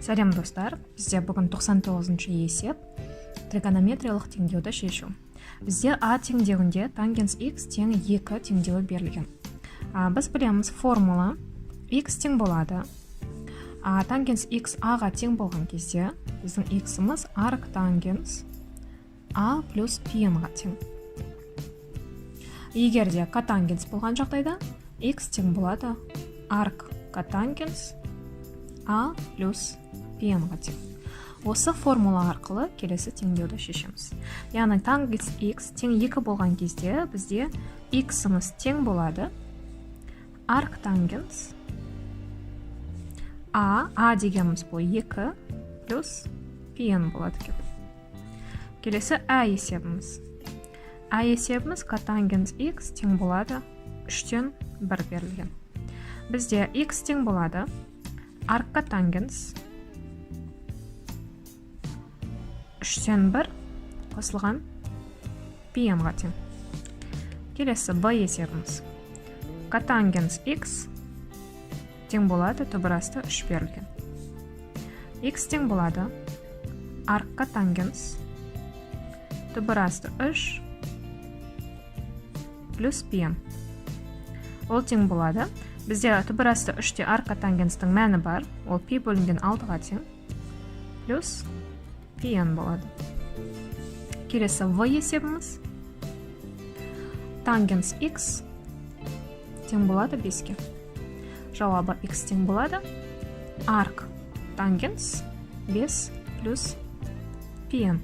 Сәлем достар, бізде бүгін 99-шы есеп тригонометриялық теңдеуді шешу. Бізде А теңдеуінде тангенс x тең 2 теңдеуі берілген. Біз білеміз формула x тең болады. Тангенс x a-ға тең болған кезде біздің x-іміз арк тангенс a плюс пи-ға тең. Егер де котангенс болған жағдайда x тең болады арк котангенс a плюс пи-ға тең. Осы формула арқылы келесі теңдеуді шешеміз. Яғни тангенс x тең 2 болған кезде бізде x-іміз тең болады арк тангенс a дегеніміз бұл 2 плюс пи-н болады екен. Келесі а есебіміз. А есебіміз котангенс x тең болады 3-тен 1 берілген. Бізде x тең болады арк котангенс 3-тен 1 қосылған пи-ға тең. Келесі б есебіміз. Котангенс x тең болады түбірасты 3 берілген. X тең болады арк котангенс түбірасты 3 плюс пи-н. Ол тең болады. Бізде түбірасты 3-те арк котангенстің мәні бар. Ол пи бөлінген 6-ға тең плюс пи-н болады. Келесі в есебіміз. Тангенс x тең болады 5-ке. Жауабы x тең болады арк тангенс 5 плюс пи-н.